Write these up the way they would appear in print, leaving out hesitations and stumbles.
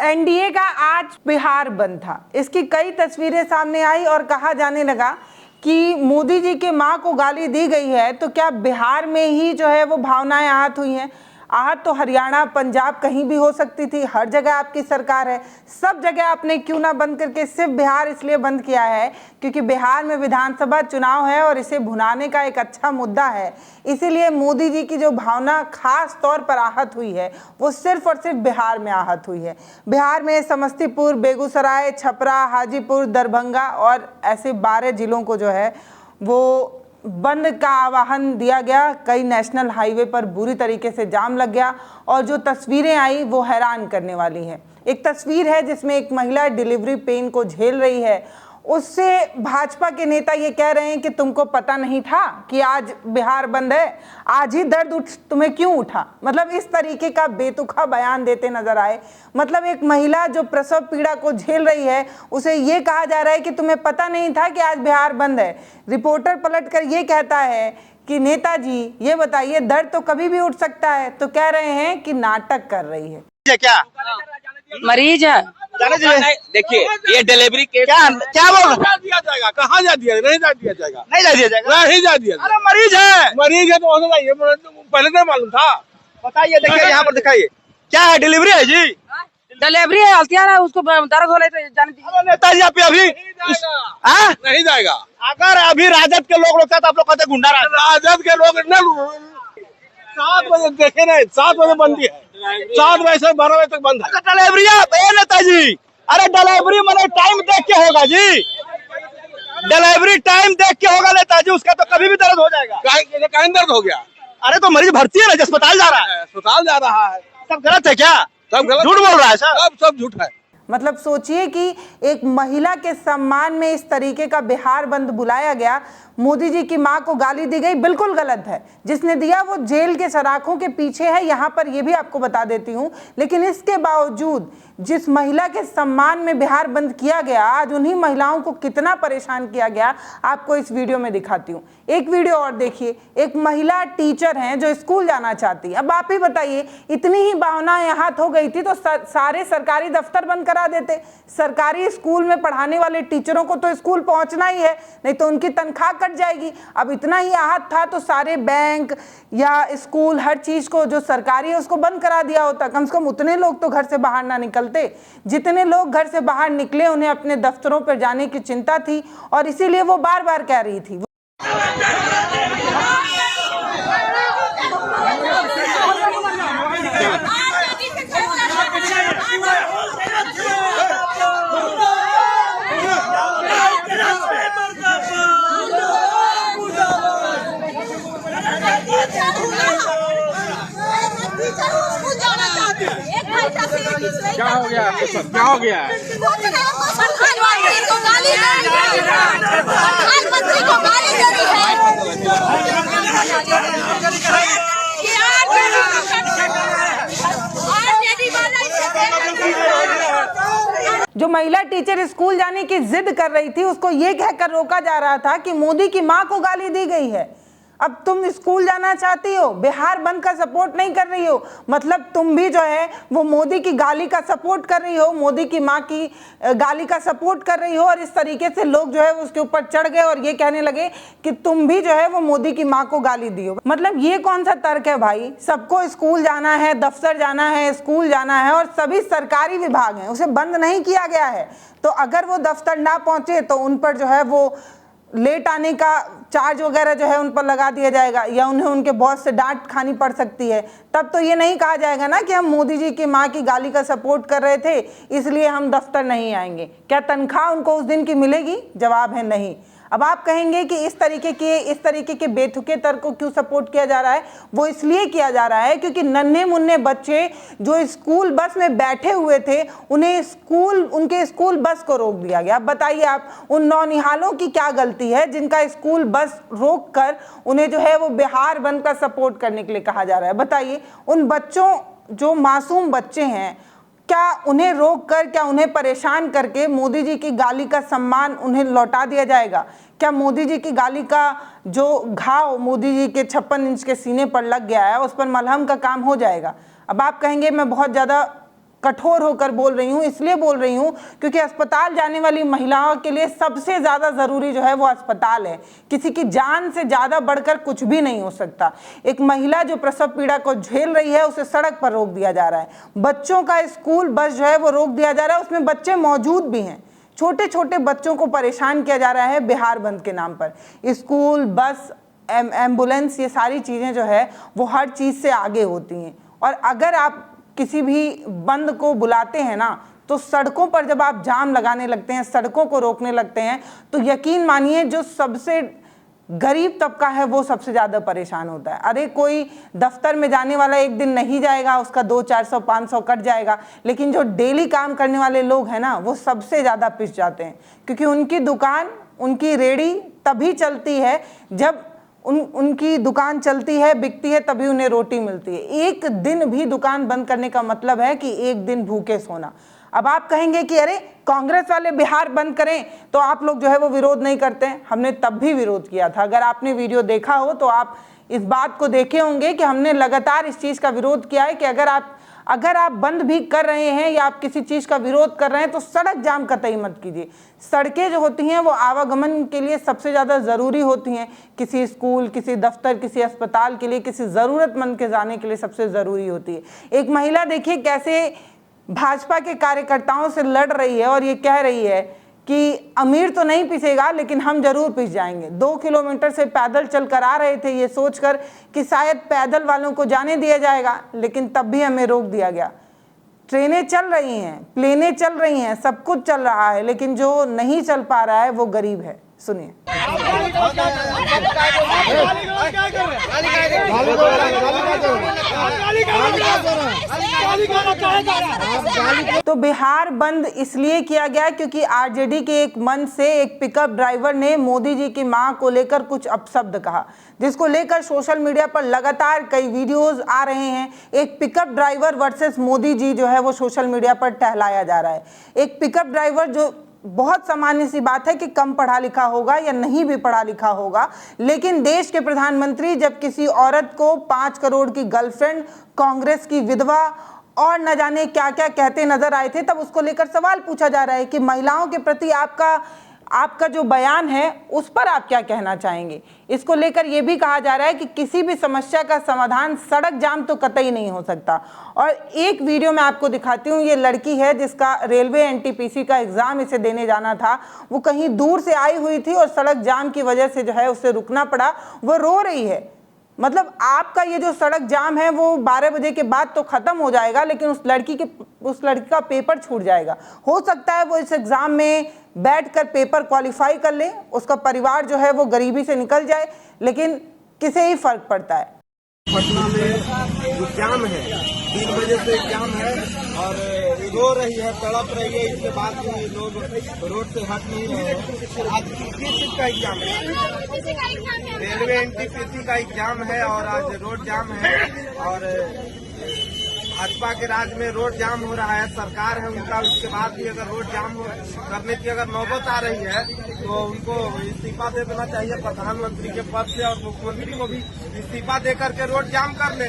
NDA का आज बिहार बंद था। इसकी कई तस्वीरें सामने आई और कहा जाने लगा कि मोदी जी के मां को गाली दी गई है, तो क्या बिहार में ही जो है वो भावनाएं आहत हुई हैं? आहत तो हरियाणा, पंजाब कहीं भी हो सकती थी। हर जगह आपकी सरकार है, सब जगह आपने क्यों ना बंद करके सिर्फ बिहार इसलिए बंद किया है क्योंकि बिहार में विधानसभा चुनाव है और इसे भुनाने का एक अच्छा मुद्दा है। इसीलिए मोदी जी की जो भावना खास तौर पर आहत हुई है वो सिर्फ और सिर्फ बिहार में आहत हुई है। बिहार में समस्तीपुर, बेगूसराय, छपरा, हाजीपुर, दरभंगा और ऐसे 12 जिलों को जो है वो बंद का आह्वान दिया गया। कई नेशनल हाईवे पर बुरी तरीके से जाम लग गया और जो तस्वीरें आई वो हैरान करने वाली हैं। एक तस्वीर है जिसमें एक महिला डिलीवरी पेन को झेल रही है। उससे भाजपा के नेता ये कह रहे हैं कि तुमको पता नहीं था कि आज बिहार बंद है, आज ही दर्द तुम्हें क्यों उठा। मतलब इस तरीके का बेतुका बयान देते नजर आए। मतलब एक महिला जो प्रसव पीड़ा को झेल रही है उसे ये कहा जा रहा है कि तुम्हें पता नहीं था कि आज बिहार बंद है। रिपोर्टर पलटकर ये कहता है कि नेताजी ये बताइए दर्द तो कभी भी उठ सकता है, तो कह रहे हैं कि नाटक कर रही है। क्या मरीज है? देखिए ये डिलीवरी केस क्या बोल रहा दिया जाएगा, कहाँ जा दिया, नहीं जा दिया जाएगा, नहीं जा दिया जाएगा, नहीं जा दिया। अरे मरीज है तो जाइए, पहले नहीं मालूम था। बताइए, देखिए यहाँ पर दिखाइए क्या है, डिलीवरी है जी, डिलीवरी है, हल्तियार है, उसको दर्द हो रही जाने दीजिए। नेताजी आप अभी नहीं जाएगा। अगर अभी राजद के लोग रोकता तो आप लोग कहते गुंडा राजद के लोग 7 बजे देखे नहीं, 7 बजे बंदी है, 7 बजे से 12 बजे तक बंद है। डिलीवरी नेताजी, अरे डिलीवरी मैंने टाइम देख के होगा जी, डिलीवरी टाइम देख के होगा नेताजी, उसका तो कभी भी दर्द हो जाएगा। कहीं दर्द हो गया? अरे तो मरीज भर्ती है ना, अस्पताल जा रहा है, अस्पताल जा रहा है। सब गलत है क्या? सब गलत, झूठ बोल रहा है सर, सब झूठ है। मतलब सोचिए कि एक महिला के सम्मान में इस तरीके का बिहार बंद बुलाया गया। मोदी जी की मां को गाली दी गई, बिल्कुल गलत है। जिसने दिया वो जेल के सलाखों के पीछे है, यहाँ पर ये भी आपको बता देती हूँ। लेकिन इसके बावजूद जिस महिला के सम्मान में बिहार बंद किया गया, आज उन्हीं महिलाओं को कितना परेशान किया गया आपको इस वीडियो में दिखाती हूँ। एक वीडियो और देखिए। एक महिला टीचर हैं जो स्कूल जाना चाहती है। अब आप ही बताइए, इतनी ही भावनाएं आहत हो गई थी तो सारे सरकारी दफ्तर बंद करा देते। सरकारी स्कूल में पढ़ाने वाले टीचरों को तो स्कूल पहुंचना ही है, नहीं तो उनकी तनख्वाह कट जाएगी। अब इतना ही आहत था तो सारे बैंक या स्कूल, हर चीज को जो सरकारी है उसको बंद करा दिया होता। कम से कम उतने लोग तो घर से बाहर ना निकलते। जितने लोग घर से बाहर निकले उन्हें अपने दफ्तरों पर जाने की चिंता थी और इसीलिए वो बार बार कह रही थी। क्या हो गया? क्या हो गया? जो महिला टीचर स्कूल जाने की जिद कर रही थी उसको ये कहकर रोका जा रहा था कि मोदी की मां को गाली दी गई है। अब तुम स्कूल जाना चाहती हो, बिहार बंद का सपोर्ट नहीं कर रही हो, मतलब तुम भी जो है वो मोदी की गाली का सपोर्ट कर रही हो, मोदी की मां की गाली का सपोर्ट कर रही हो। और इस तरीके से लोग जो है उसके ऊपर चढ़ गए और ये कहने लगे कि तुम भी जो है वो मोदी की मां को गाली दी हो। मतलब ये कौन सा तर्क है भाई? सबको स्कूल जाना है, दफ्तर जाना है, स्कूल जाना है और सभी सरकारी विभाग हैं, उसे बंद नहीं किया गया है। तो अगर वो दफ्तर ना पहुंचे तो उन पर जो है वो लेट आने का चार्ज वगैरह जो है उन पर लगा दिया जाएगा या उन्हें उनके बॉस से डांट खानी पड़ सकती है। तब तो ये नहीं कहा जाएगा ना कि हम मोदी जी की मां की गाली का सपोर्ट कर रहे थे इसलिए हम दफ्तर नहीं आएंगे। क्या तनख्वाह उनको उस दिन की मिलेगी? जवाब है नहीं। अब आप कहेंगे कि इस तरीके के बेतुके तर्क को क्यों सपोर्ट किया जा रहा है? वो इसलिए किया जा रहा है क्योंकि नन्हे मुन्ने बच्चे जो स्कूल बस में बैठे हुए थे उनके स्कूल बस को रोक दिया गया। अब बताइए आप, उन नौनिहालों की क्या गलती है जिनका स्कूल बस रोक कर उन्हें जो है वो बिहार बंद का सपोर्ट करने के लिए कहा जा रहा है? बताइए, उन बच्चों जो मासूम बच्चे हैं, क्या उन्हें रोक कर, क्या उन्हें परेशान करके मोदी जी की गाली का सम्मान उन्हें लौटा दिया जाएगा? क्या मोदी जी की गाली का जो घाव मोदी जी के 56 इंच के सीने पर लग गया है उस पर मलहम का काम हो जाएगा? अब आप कहेंगे मैं बहुत ज़्यादा कठोर होकर बोल रही हूँ, इसलिए बोल रही हूँ क्योंकि अस्पताल जाने वाली महिलाओं के लिए सबसे ज़्यादा ज़रूरी जो है वो अस्पताल है। किसी की जान से ज़्यादा बढ़कर कुछ भी नहीं हो सकता। एक महिला जो प्रसव पीड़ा को झेल रही है उसे सड़क पर रोक दिया जा रहा है। बच्चों का स्कूल बस जो है वो रोक दिया जा रहा है, उसमें बच्चे मौजूद भी हैं। छोटे छोटे बच्चों को परेशान किया जा रहा है बिहार बंद के नाम पर। स्कूल, बस, एम्बुलेंस, ये सारी चीज़ें जो है वो हर चीज़ से आगे होती हैं। और अगर आप किसी भी बंद को बुलाते हैं ना, तो सड़कों पर जब आप जाम लगाने लगते हैं, सड़कों को रोकने लगते हैं, तो यकीन मानिए जो सबसे गरीब तबका है वो सबसे ज़्यादा परेशान होता है। अरे कोई दफ्तर में जाने वाला एक दिन नहीं जाएगा, उसका 200, 400, 500 कट जाएगा, लेकिन जो डेली काम करने वाले लोग हैं ना, वो सबसे ज़्यादा पिस जाते हैं, क्योंकि उनकी दुकान, उनकी रेहड़ी तभी चलती है जब उनकी दुकान चलती है, बिकती है, तभी उन्हें रोटी मिलती है। एक दिन भी दुकान बंद करने का मतलब है कि एक दिन भूखे सोना। अब आप कहेंगे कि अरे कांग्रेस वाले बिहार बंद करें तो आप लोग जो है वो विरोध नहीं करते। हमने तब भी विरोध किया था। अगर आपने वीडियो देखा हो तो आप इस बात को देखे होंगे कि हमने लगातार इस चीज़ का विरोध किया है कि अगर आप बंद भी कर रहे हैं या आप किसी चीज़ का विरोध कर रहे हैं तो सड़क जाम कतई मत कीजिए। सड़कें जो होती हैं वो आवागमन के लिए सबसे ज़्यादा ज़रूरी होती हैं। किसी स्कूल, किसी दफ्तर, किसी अस्पताल के लिए, किसी ज़रूरतमंद के जाने के लिए सबसे ज़रूरी होती है। एक महिला देखिए कैसे भाजपा के कार्यकर्ताओं से लड़ रही है और ये कह रही है कि अमीर तो नहीं पिसेगा लेकिन हम जरूर पिस जाएंगे। 2 किलोमीटर से पैदल चल कर आ रहे थे ये सोचकर कि शायद पैदल वालों को जाने दिया जाएगा, लेकिन तब भी हमें रोक दिया गया। ट्रेनें चल रही हैं, प्लेनें चल रही हैं, सब कुछ चल रहा है, लेकिन जो नहीं चल पा रहा है वो गरीब है। सुनिए। तो बिहार बंद इसलिए किया गया क्योंकि आरजेडी के एक मंच से एक पिकअप ड्राइवर ने मोदी जी की मां को लेकर कुछ अपशब्द कहा, जिसको लेकर सोशल मीडिया पर लगातार कई वीडियोस आ रहे हैं। एक pickup driver versus Modi ji जो है वो सोशल मीडिया पर टहलाया जा रहा है। एक पिकअप ड्राइवर, जो बहुत सामान्य सी बात है कि कम पढ़ा लिखा होगा या नहीं भी पढ़ा लिखा होगा, लेकिन देश के प्रधानमंत्री जब किसी औरत को 5 करोड़ की गर्लफ्रेंड, कांग्रेस की विधवा और न जाने क्या क्या कहते नजर आए थे, तब उसको लेकर सवाल पूछा जा रहा है कि महिलाओं के प्रति आपका जो बयान है उस पर आप क्या कहना चाहेंगे। इसको लेकर यह भी कहा जा रहा है कि किसी भी समस्या का समाधान सड़क जाम तो कतई नहीं हो सकता। और एक वीडियो मैं आपको दिखाती हूँ। ये लड़की है जिसका रेलवे एनटीपीसी का एग्जाम इसे देने जाना था। वो कहीं दूर से आई हुई थी और सड़क जाम की वजह से जो है उसे रुकना पड़ा। वो रो रही है। मतलब आपका ये जो सड़क जाम है वो 12 बजे के बाद तो खत्म हो जाएगा, लेकिन उस लड़की का पेपर छूट जाएगा। हो सकता है वो इस एग्जाम में बैठकर पेपर क्वालिफाई कर ले, उसका परिवार जो है वो गरीबी से निकल जाए, लेकिन किसे ही फर्क पड़ता है। पटना में जो जाम है 3 बजे से जाम है और रो रही है, तड़प रही है। इसके बाद भी लोग रोड से हट नहीं रहे हैं। आज किस चीज का एग्जाम है? रेलवे एनटीपीसी का एग्जाम है और आज रोड जाम है। और भाजपा के राज में रोड जाम हो रहा है, सरकार है उनका। उसके बाद भी अगर रोड जाम करने की अगर नौबत आ रही है तो उनको इस्तीफा दे देना चाहिए प्रधानमंत्री के पद से, और मुख्यमंत्री को भी इस्तीफा दे करके रोड जाम कर ले।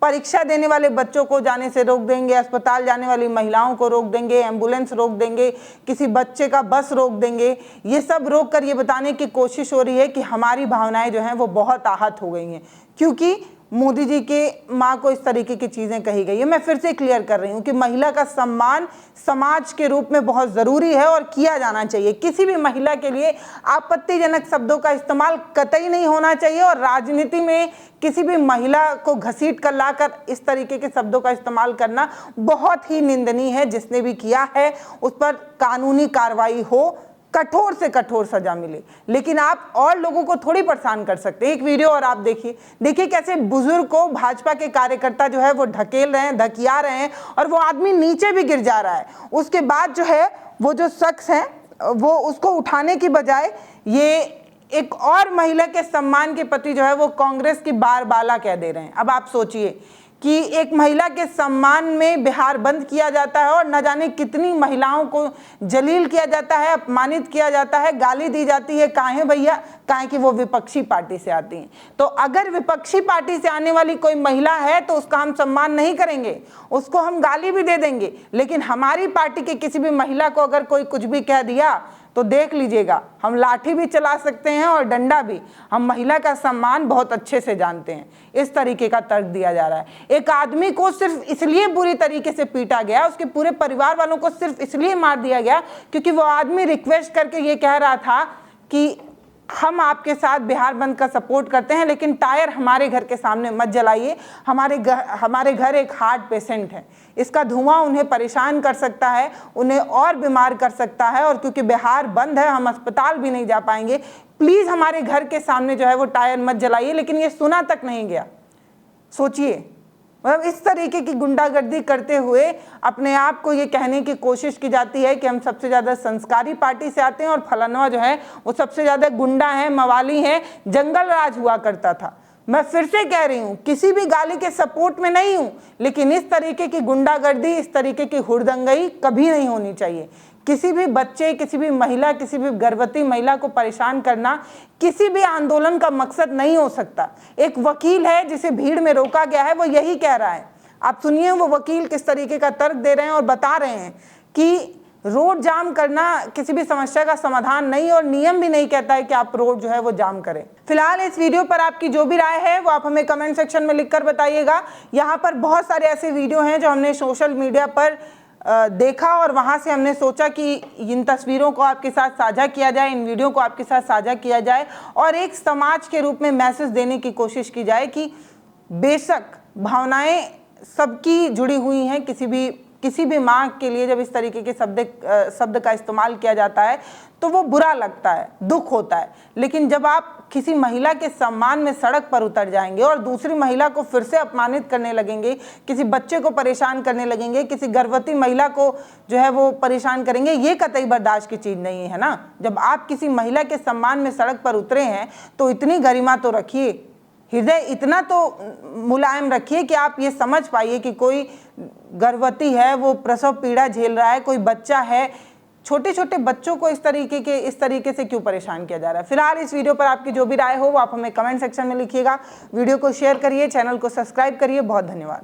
परीक्षा देने वाले बच्चों को जाने से रोक देंगे, अस्पताल जाने वाली महिलाओं को रोक देंगे, एम्बुलेंस रोक देंगे, किसी बच्चे का बस रोक देंगे। ये सब रोक कर ये बताने की कोशिश हो रही है कि हमारी भावनाएं जो हैं वो बहुत आहत हो गई हैं, क्योंकि मोदी जी के माँ को इस तरीके की चीज़ें कही गई है। मैं फिर से क्लियर कर रही हूँ कि महिला का सम्मान समाज के रूप में बहुत ज़रूरी है और किया जाना चाहिए। किसी भी महिला के लिए आपत्तिजनक शब्दों का इस्तेमाल कतई नहीं होना चाहिए, और राजनीति में किसी भी महिला को घसीट कर लाकर इस तरीके के शब्दों का इस्तेमाल करना बहुत ही निंदनीय है। जिसने भी किया है उस पर कानूनी कार्रवाई हो, कठोर से कठोर सजा मिले, लेकिन आप और लोगों को थोड़ी परेशान कर सकते हैं। एक वीडियो और आप देखिए कैसे बुजुर्ग को भाजपा के कार्यकर्ता जो है वो ढकेल रहे हैं, धकिया रहे हैं, और वो आदमी नीचे भी गिर जा रहा है। उसके बाद जो है वो जो शख्स है वो उसको उठाने की बजाय ये एक और महिला के सम्मान के प्रति जो है वो कांग्रेस की बारबाला कह दे रहे हैं। अब आप सोचिए कि एक महिला के सम्मान में बिहार बंद किया जाता है और न जाने कितनी महिलाओं को जलील किया जाता है, अपमानित किया जाता है, गाली दी जाती है। काहे भैया? काहे कि वो विपक्षी पार्टी से आती हैं। तो अगर विपक्षी पार्टी से आने वाली कोई महिला है तो उसका हम सम्मान नहीं करेंगे, उसको हम गाली भी दे देंगे। लेकिन हमारी पार्टी के किसी भी महिला को अगर कोई कुछ भी कह दिया तो देख लीजिएगा, हम लाठी भी चला सकते हैं और डंडा भी। हम महिला का सम्मान बहुत अच्छे से जानते हैं। इस तरीके का तर्क दिया जा रहा है। एक आदमी को सिर्फ इसलिए बुरी तरीके से पीटा गया, उसके पूरे परिवार वालों को सिर्फ इसलिए मार दिया गया क्योंकि वो आदमी रिक्वेस्ट करके ये कह रहा था कि हम आपके साथ बिहार बंद का सपोर्ट करते हैं, लेकिन टायर हमारे घर के सामने मत जलाइए। हमारे घर एक हार्ट पेशेंट है, इसका धुआं उन्हें परेशान कर सकता है, उन्हें और बीमार कर सकता है, और क्योंकि बिहार बंद है हम अस्पताल भी नहीं जा पाएंगे, प्लीज़ हमारे घर के सामने जो है वो टायर मत जलाइए। लेकिन ये सुना तक नहीं गया। सोचिए, मतलब इस तरीके की गुंडागर्दी करते हुए अपने आप को ये कहने की कोशिश की जाती है कि हम सबसे ज़्यादा संस्कारी पार्टी से आते हैं और फलाना जो है वो सबसे ज़्यादा गुंडा है, मवाली है, जंगल राज हुआ करता था। मैं फिर से कह रही हूँ, किसी भी गाली के सपोर्ट में नहीं हूँ, लेकिन इस तरीके की गुंडागर्दी, इस तरीके की हुड़दंगई कभी नहीं होनी चाहिए। किसी भी बच्चे, किसी भी महिला, किसी भी गर्भवती महिला को परेशान करना किसी भी आंदोलन का मकसद नहीं हो सकता। एक वकील है जिसे भीड़ में रोका गया है, वो यही कह रहा है। आप सुनिए वो वकील किस तरीके का तर्क दे रहे हैं और बता रहे हैं कि रोड जाम करना किसी भी समस्या का समाधान नहीं, और नियम भी नहीं कहता है कि आप रोड जो है वो जाम करें। फिलहाल इस वीडियो पर आपकी जो भी राय है वो आप हमें कमेंट सेक्शन में लिखकर बताइएगा। यहाँ पर बहुत सारे ऐसे वीडियो हैं जो हमने सोशल मीडिया पर देखा और वहाँ से हमने सोचा कि इन तस्वीरों को आपके साथ साझा किया जाए, इन वीडियो को आपके साथ साझा किया जाए और एक समाज के रूप में मैसेज देने की कोशिश की जाए कि बेशक भावनाएं सबकी जुड़ी हुई हैं। किसी भी माँ के लिए जब इस तरीके के शब्द का इस्तेमाल किया जाता है तो वो बुरा लगता है, दुख होता है। लेकिन जब आप किसी महिला के सम्मान में सड़क पर उतर जाएंगे और दूसरी महिला को फिर से अपमानित करने लगेंगे, किसी बच्चे को परेशान करने लगेंगे, किसी गर्भवती महिला को जो है वो परेशान करेंगे, ये कतई बर्दाश्त की चीज़ नहीं है ना। जब आप किसी महिला के सम्मान में सड़क पर उतरे हैं तो इतनी गरिमा तो रखिए, हृदय इतना तो मुलायम रखिए कि आप ये समझ पाइए कि कोई गर्भवती है, वो प्रसव पीड़ा झेल रहा है, कोई बच्चा है। छोटे छोटे बच्चों को इस तरीके से क्यों परेशान किया जा रहा है। फिलहाल इस वीडियो पर आपकी जो भी राय हो वो आप हमें कमेंट सेक्शन में लिखिएगा। वीडियो को शेयर करिए, चैनल को सब्सक्राइब करिए। बहुत धन्यवाद।